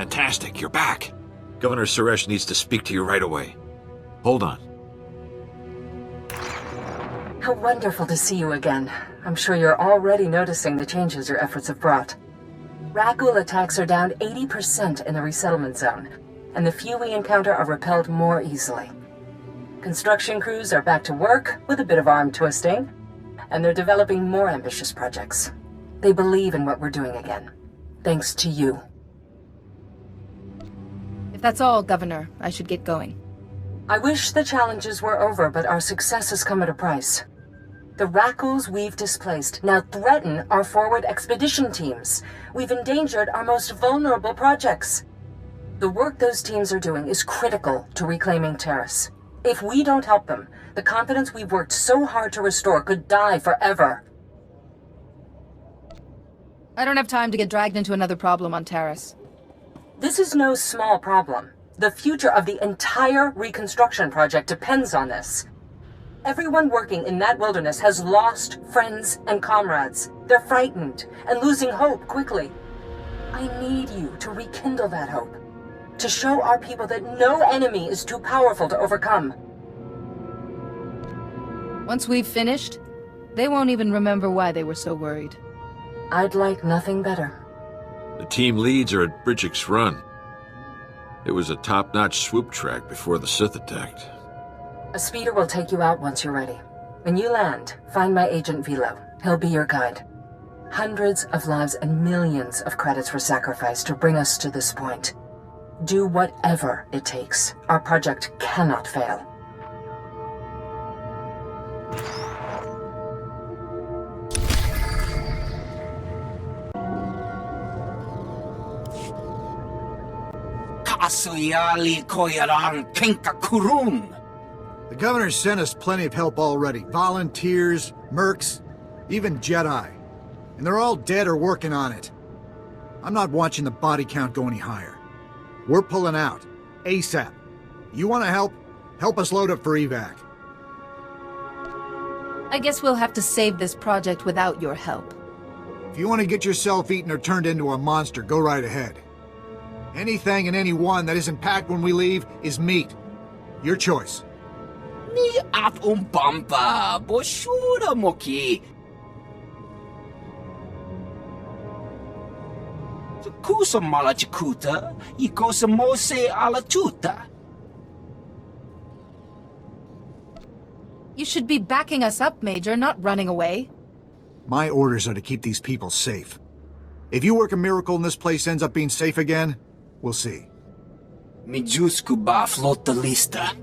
Fantastic, you're back. Governor Suresh needs to speak to you right away. Hold on. How wonderful to see you again. I'm sure you're already noticing the changes your efforts have brought. Rakghoul attacks are down 80% in the resettlement zone, and the few we encounter are repelled more easily. Construction crews are back to work with a bit of arm twisting, and they're developing more ambitious projects. They believe in what we're doing again, thanks to you. If that's all, Governor, I should get going. I wish the challenges were over, but our success has come at a price. The Rakghouls we've displaced now threaten our forward expedition teams. We've endangered our most vulnerable projects. The work those teams are doing is critical to reclaiming Taris. If we don't help them, the confidence we've worked so hard to restore could die forever. I don't have time to get dragged into another problem on Taris. This is no small problem. The future of the entire reconstruction project depends on this. Everyone working in that wilderness has lost friends and comrades. They're frightened and losing hope quickly. I need you to rekindle that hope, to show our people that no enemy is too powerful to overcome. Once we've finished, they won't even remember why they were so worried. I'd like nothing better. The team leads are at Bridgick's Run. It was a top-notch swoop track before the Sith attacked. A speeder will take you out once you're ready. When you land, find my agent Vilo. He'll be your guide. Hundreds of lives and millions of credits were sacrificed to bring us to this point. Do whatever it takes. Our project cannot fail. The governor sent us plenty of help already. Volunteers, mercs, even Jedi. And they're all dead or working on it. I'm not watching the body count go any higher. We're pulling out. ASAP. You want to help? Help us load up for evac. I guess we'll have to save this project without your help. If you want to get yourself eaten or turned into a monster, go right ahead. Anything and anyone that isn't packed when we leave is meat. Your choice. Ni at umbamba, boshura moki. Kusa malachikuta, ikosa mose alatuta. You should be backing us up, Major, not running away. My orders are to keep these people safe. If you work a miracle and this place ends up being safe again, we'll see. Mijusku ba flota lista.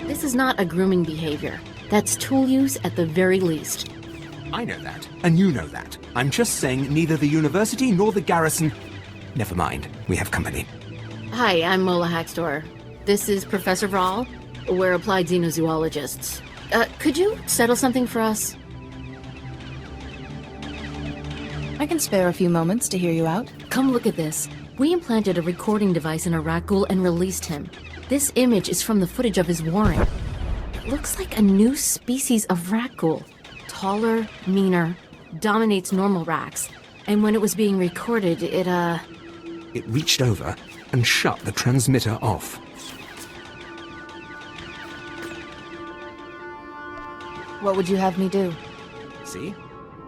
This is not a grooming behavior. That's tool use at the very least. I know that, and you know that. I'm just saying neither the university nor the garrison... Never mind, we have company. Hi, I'm Mola Haxtor. This is Professor Vraal. We're applied xenozoologists. Could you settle something for us? I can spare a few moments to hear you out. Come look at this. We implanted a recording device in a Rakghoul and released him. This image is from the footage of his warren. It looks like a new species of Rakghoul. Taller, meaner, dominates normal Raks. And when it was being recorded, It reached over and shut the transmitter off. What would you have me do? See?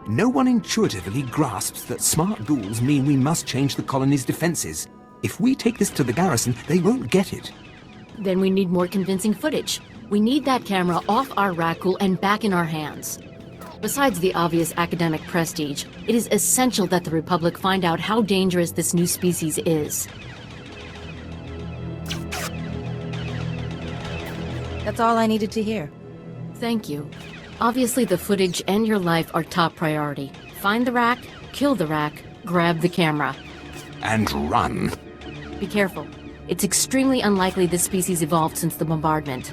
No one intuitively grasps that smart ghouls mean we must change the colony's defenses. If we take this to the garrison, they won't get it. Then we need more convincing footage. We need that camera off our Rakghoul and back in our hands. Besides the obvious academic prestige, it is essential that the Republic find out how dangerous this new species is. That's all I needed to hear. Thank you. Obviously, the footage and your life are top priority. Find the Rak, kill the Rak, grab the camera. And run. Be careful. It's extremely unlikely this species evolved since the bombardment.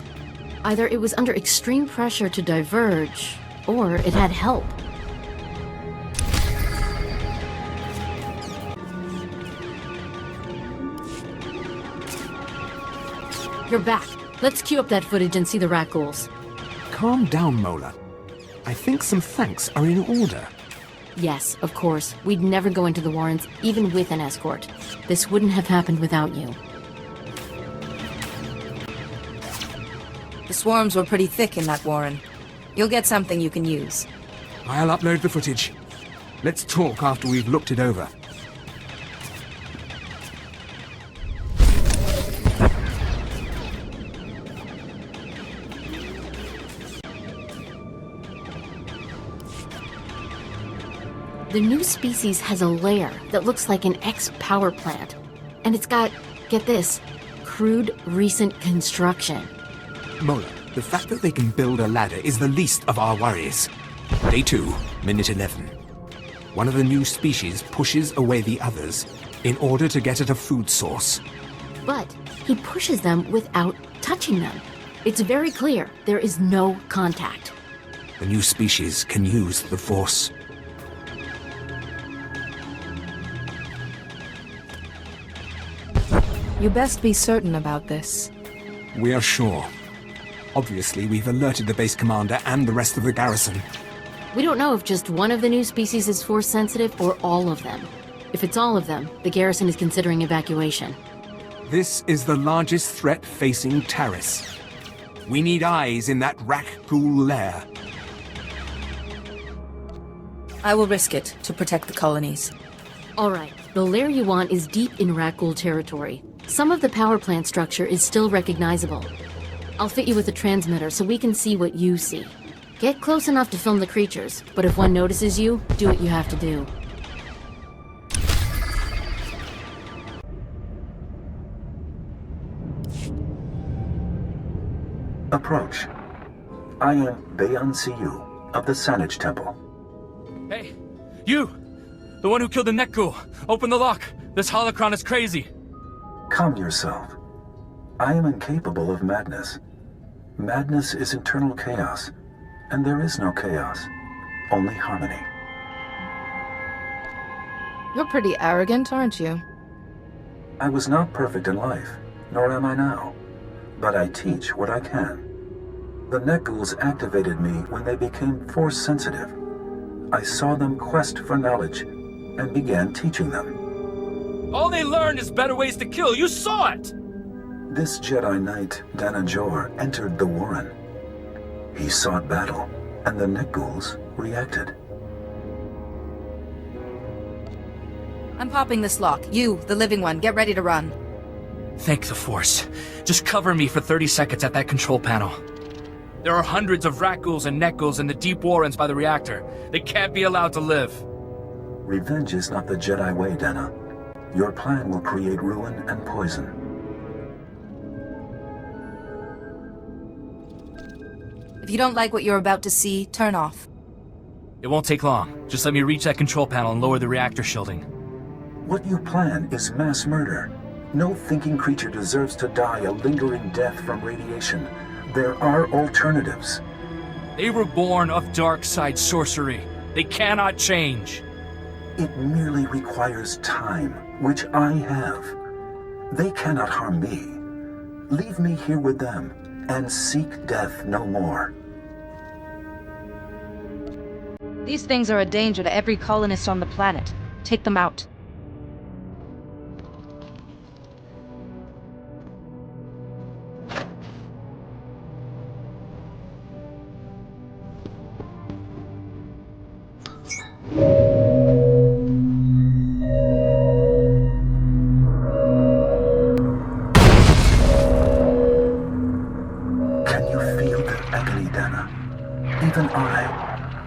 Either it was under extreme pressure to diverge, or it had help. You're back. Let's queue up that footage and see the Rakghouls. calm down, Mola. I think some thanks are in order. Yes, of course. We'd never go into the Warrens, even with an escort. This wouldn't have happened without you. The swarms were pretty thick in that Warren. You'll get something you can use. I'll upload the footage. Let's talk after we've looked it over. The new species has a lair that looks like an ex-power plant. And it's got, get this, crude recent construction. Mola, the fact that they can build a ladder is the least of our worries. Day 2, minute 11. One of the new species pushes away the others in order to get at a food source. But he pushes them without touching them. It's very clear there is no contact. The new species can use the Force. You best be certain about this. We are sure. Obviously, we've alerted the base commander and the rest of the garrison. We don't know if just one of the new species is Force sensitive or all of them. If it's all of them, the garrison is considering evacuation. This is the largest threat facing Taris. We need eyes in that Rakghoul lair. I will risk it to protect the colonies. All right, the lair you want is deep in Rakghoul territory. Some of the power plant structure is still recognizable. I'll fit you with a transmitter so we can see what you see. Get close enough to film the creatures, but if one notices you, do what you have to do. Approach. I am Bayan Siyu of the Sanage Temple. Hey, you! The one who killed the Nekku! Open the lock! This holocron is crazy! Calm yourself. I am incapable of madness. Madness is internal chaos, and there is no chaos, only harmony. You're pretty arrogant, aren't you? I was not perfect in life, nor am I now, but I teach what I can. The Nekguls activated me when they became Force sensitive. I saw them quest for knowledge and began teaching them. All they learned is better ways to kill. You saw it! This Jedi Knight, Dana Jor, entered the Warren. He sought battle, and the Nekguls reacted. I'm popping this lock. You, the living one, get ready to run. Thank the Force. Just cover me for 30 seconds at that control panel. There are hundreds of Rakghouls and Nekguls in the deep Warrens by the reactor. They can't be allowed to live. Revenge is not the Jedi way, Dana. Your plan will create ruin and poison. If you don't like what you're about to see, turn off. It won't take long. Just let me reach that control panel and lower the reactor shielding. What you plan is mass murder. No thinking creature deserves to die a lingering death from radiation. There are alternatives. They were born of dark side sorcery. They cannot change. It merely requires time, which I have. They cannot harm me. Leave me here with them, and seek death no more. These things are a danger to every colonist on the planet. Take them out.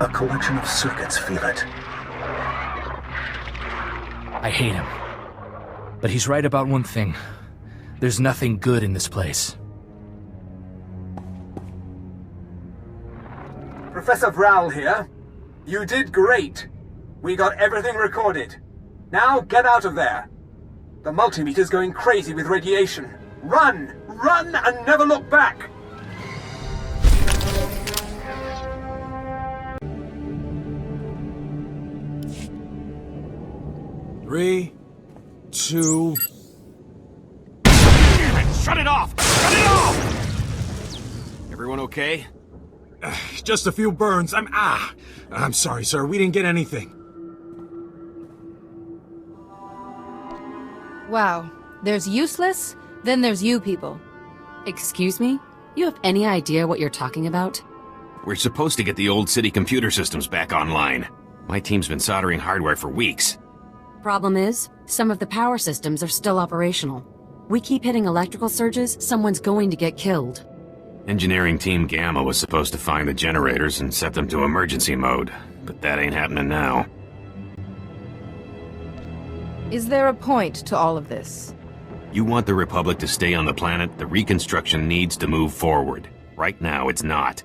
A collection of circuits feel it. I hate him. But he's right about one thing. There's nothing good in this place. Professor Vral here. You did great. We got everything recorded. Now get out of there. The multimeter's going crazy with radiation. Run! Run and never look back! Three, two... Damn it! Shut it off! Shut it off! Everyone okay? Just a few burns. I'm sorry, sir. We didn't get anything. Wow. There's useless, then there's you people. Excuse me? You have any idea what you're talking about? We're supposed to get the old city computer systems back online. My team's been soldering hardware for weeks. Problem is, some of the power systems are still operational. We keep hitting electrical surges, someone's going to get killed. Engineering Team Gamma was supposed to find the generators and set them to emergency mode, but that ain't happening now. Is there a point to all of this? You want the Republic to stay on the planet, the reconstruction needs to move forward. Right now, it's not.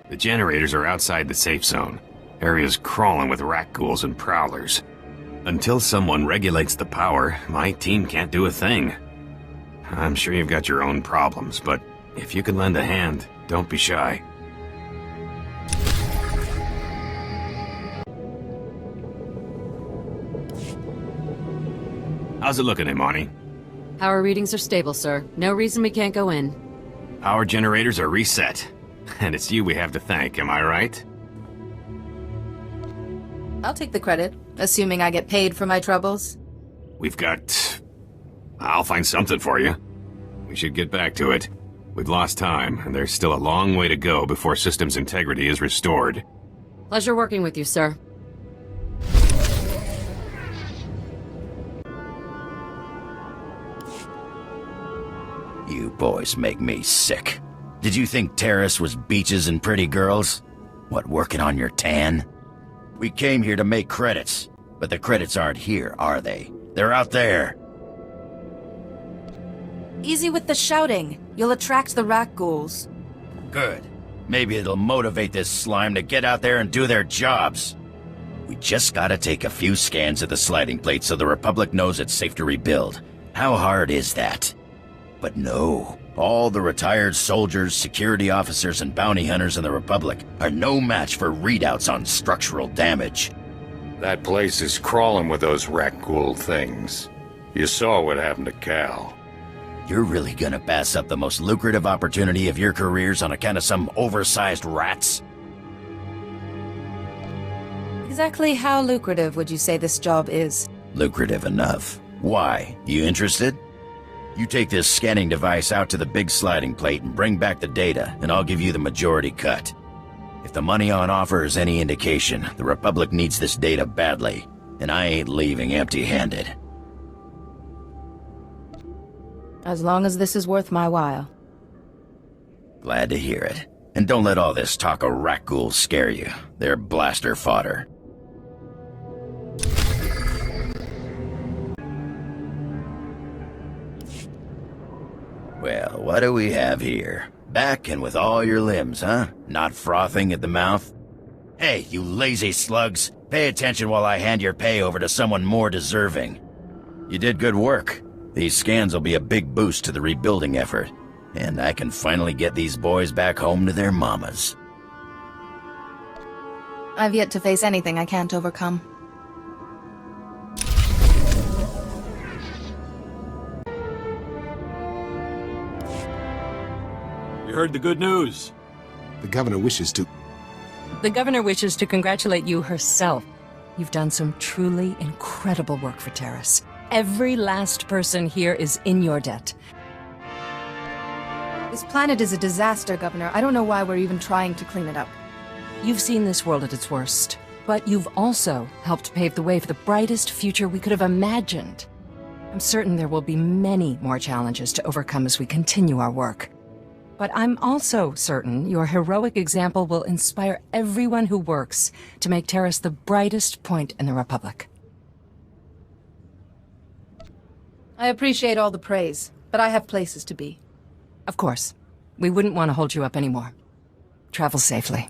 The generators are outside the safe zone. Area's crawling with rat ghouls and prowlers. Until someone regulates the power, my team can't do a thing. I'm sure you've got your own problems, but if you can lend a hand, don't be shy. How's it looking, Imani? Power readings are stable, sir. No reason we can't go in. Power generators are reset. And it's you we have to thank, am I right? I'll take the credit, assuming I get paid for my troubles. We've got... I'll find something for you. We should get back to it. We've lost time, and there's still a long way to go before systems integrity is restored. Pleasure working with you, sir. You boys make me sick. Did you think Taris was beaches and pretty girls? What, working on your tan? We came here to make credits, but the credits aren't here, are they? They're out there. Easy with the shouting. You'll attract the rat ghouls. Good. Maybe it'll motivate this slime to get out there and do their jobs. We just gotta take a few scans of the sliding plate so the Republic knows it's safe to rebuild. How hard is that? But no. All the retired soldiers, security officers, and bounty hunters in the Republic are no match for readouts on structural damage. That place is crawling with those rat ghoul things. You saw what happened to Cal. You're really gonna pass up the most lucrative opportunity of your careers on account of some oversized rats? Exactly how lucrative would you say this job is? Lucrative enough. Why? You interested? You take this scanning device out to the big sliding plate and bring back the data, and I'll give you the majority cut. If the money on offer is any indication, the Republic needs this data badly, and I ain't leaving empty-handed. As long as this is worth my while. Glad to hear it. And don't let all this talk of rat ghouls scare you. They're blaster fodder. Well, what do we have here? Back and with all your limbs, huh? Not frothing at the mouth? Hey, you lazy slugs! Pay attention while I hand your pay over to someone more deserving. You did good work. These scans will be a big boost to the rebuilding effort. And I can finally get these boys back home to their mamas. I've yet to face anything I can't overcome. You heard the good news. The governor wishes to... The governor wishes to congratulate you herself. You've done some truly incredible work for Taris. Every last person here is in your debt. This planet is a disaster, Governor. I don't know why we're even trying to clean it up. You've seen this world at its worst, but you've also helped pave the way for the brightest future we could have imagined. I'm certain there will be many more challenges to overcome as we continue our work. But I'm also certain your heroic example will inspire everyone who works to make Taris the brightest point in the Republic. I appreciate all the praise, but I have places to be. Of course. We wouldn't want to hold you up anymore. Travel safely.